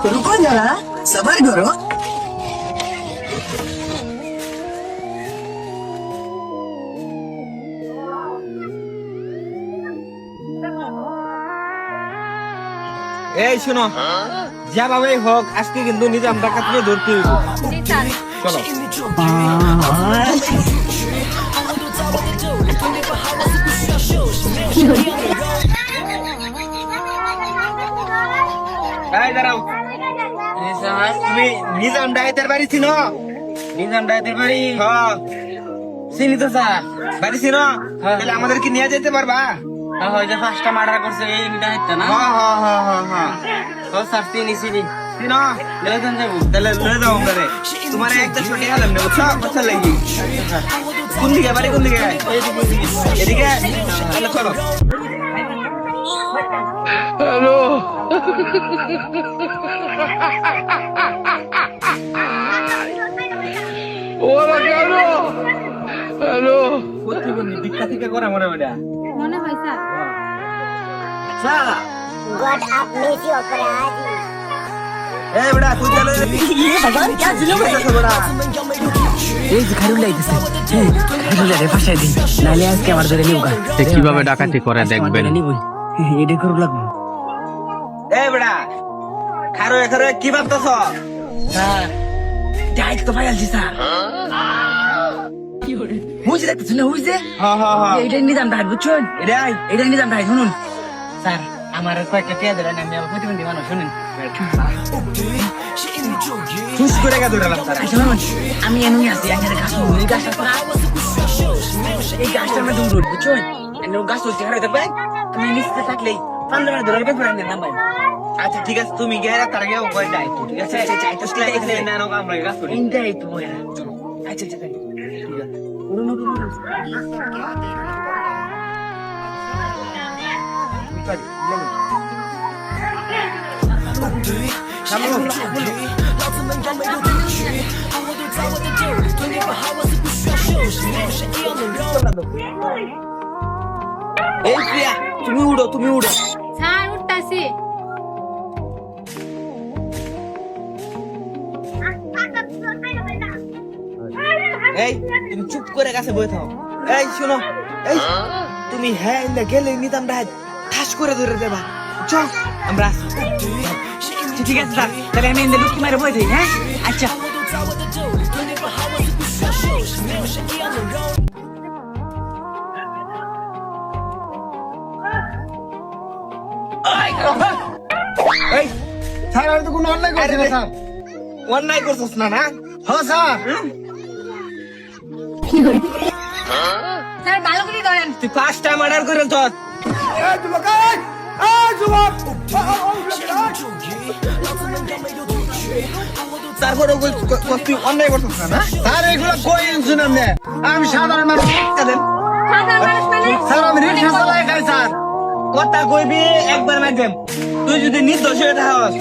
रुको जरा सबर करो। এই শোনো, যেভাবে হোক আজকে কিন্তু নিজাম ডাকাতকে ধরতে হইব। চলো। এই দাঁড়াও। তুমি নিজাম ডাকাতের বাড়ি চিনো? নিজাম ডাকাতের বাড়ি? হ্যাঁ চিনি তো স্যার। বাড়ি চিনো? তাহলে আমাদেরকে নিয়ে যেতে পারবা? যে পাঁচটা মার্ডার করছে এই দায়িত্ব না? হ্যাঁ হ্যাঁ হ্যাঁ হ্যাঁ হ্যাঁ। ও স্যার চিনি চিনি চিনো? লেজন যাবো। তাহলে লয়ে যাও আমরা রে। তোমার একটা ছোট হালাম নেবো, বুঝছো? বুঝছো লাগি? কোন দিকে বাড়ি, কোন দিকে? এদিকে? তাহলে চলো। প্রতিবন্ধী ভিক্ষা থেকে করা মনে হয় না। মনে হয় sir. Sir, God amazed you अपराधी। এই বেটা তুই চলো রে। ये भगवान क्या जुल्म है। বেটা এই যে খারুল লাইতেছে, খারুল রে ফাঁসাই দিন, নাইলে আজকে আমার ধরে নিউগা। সে কিভাবে ডাকাতি করে দেখবেন। এটা করু লাগবে। এই বেটা খারো খারো কি ভাবতেছ? স্যার ডাইরেক্ট তো ফাইলছি স্যার। বুঝে দেখতেছেন না, বুঝছে হ্যাঁ হ্যাঁ হ্যাঁ। এইটা নিজাম ডাইট বুঝছেন, এটাই এটা নিজাম ডাইট শুনুন। স্যার আমার কয়েকটা টিয়া দিলেন, আমি আবার প্রতিবন্ধী মানুষ শুনেন। চুস করে গা ধরালাম স্যার। আচ্ছা শুনুন, আমি এমনি আছি, এখানে গাছ এই গাছটা করা, এই গাছটার মধ্যে উড়ুন বুঝছেন, এনে গাছ তুলতে হারাই দেবে, তুমি নিচে থাকলেই পান্ডা মানে ধরে পেপার আনতে নাম ভাই। আচ্ছা ঠিক আছে, তুমি গেরা তার গিয়ে ওই যাই ঠিক আছে। আচ্ছা, না না আমরা কাজ করি। এইটাই তো বয়া। আচ্ছা আচ্ছা তাই। ঠিক আছে। উড়ুন উড়ুন উড়ুন। এই প্রিয়া তুমি উড়ো, তুমি উড়ো। স্যার উঠতাছি। এই তুমি চুপ করে কাছে বসে থাও। এই শোনো, এই তুমি হ্যাঁ ইন্দা গেলে নিতাম ডাইট ঠাস করে ধরে দেবা, চল আমরা আসি। ঠিক আছে স্যার, তাহলে আমি এনে লুকি মারে বই থাকি, হ্যাঁ? আচ্ছা। এই স্যার আমি তো কোনো অন্যায় করছি না স্যার। অন্যায় করছিস না না? হ্যাঁ স্যার। স্যার ভালো করে ধরেন। তুই 5টা মার্ডার করে তো এই যুবক, এই যুবক, তারপরে তুই অন্যায় করছিস না না? স্যার এগুলো কই শুনেন না, আমি সাধারণ মানুষ। সাধারণ মানুষ মানে? স্যার আমি রিক্সা চালাই খাই স্যার। কথা কইবি একবার মাধ্যম, তুই যদি নির্দোষ হয়ে থাকস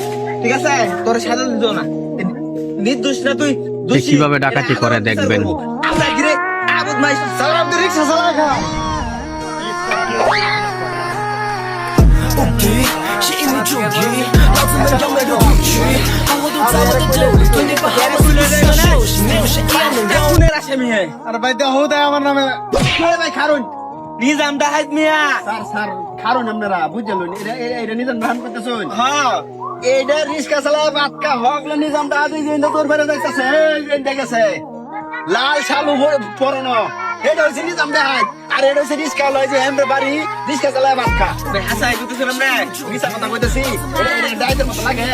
ঠিক আছে তোর সাজা দিত না। নির্দোষ না তুই দোষী। কিভাবে ডাকাতি করে দেখবেন। আমরা গিরে আবুদ মাই স্যার আমি রিক্সা চালাই খাই। খুনের আসামি হে। আর ভাই দেখো দেয় আমার নামে। ভাই খারুন নিজাম ডাহাত মিয়া। স্যার স্যার খারুন আপনারা বুঝলেন, এটা নিজাম ধান করতেছেন। হ্যাঁ এইটা রিক্সা চালাই বাতকা হকলে নিজাম দাদি যে তোর বেড়ে যাইতেছে, এই দেখেছে লাল শালু পরনো, এটা হচ্ছে নিজাম দেখায়। আর এটা হচ্ছে রিক্সা লয় যে আমরা বাড়ি রিক্সা চালাই বাতকা। হাসাই বুঝতেছিলাম না। মিশা কথা কইতেছি, এটা ডাইতের মতো লাগে।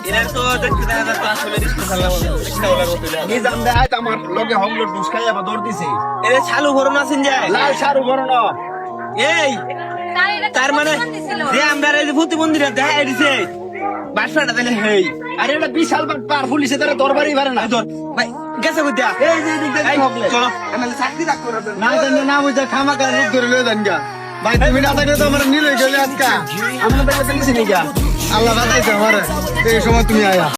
এনার তো দেখতে দেখা যাচ্ছে আসলে রিস্ক চালাবো রিস্কা ওলার মতো যায়। নিজাম দেখায় আমার লগে হংলো ঢুসকাই আবার দৌড় দিছে। এরে ছালু ভরো না সিন যায়। লাল শালু পরনো। এই স্যার এটা তার মানে যে আমরা এই যে প্রতিবন্ধীরা দেখা দিছে বাসাটা তাহলে হেই আর এটা বিশাল পার পুলিশে তারা দরবারই পারে না। ধর ভাই গেছে কইতা। এই যে এদিক দিয়ে হকলে চলো এমএলএ চাকরি রাখবো না। না জানি না বুঝে খামাকা রূপ ধরে লয়ে যান গা। ভাই তুমি না থাকলে তো আমার নিলে গেলে আজকা আমরা দেখতে পেয়েছি নি গা। আল্লাহ বাঁচাইছে আমারে, এই সময় তুমি আয়া।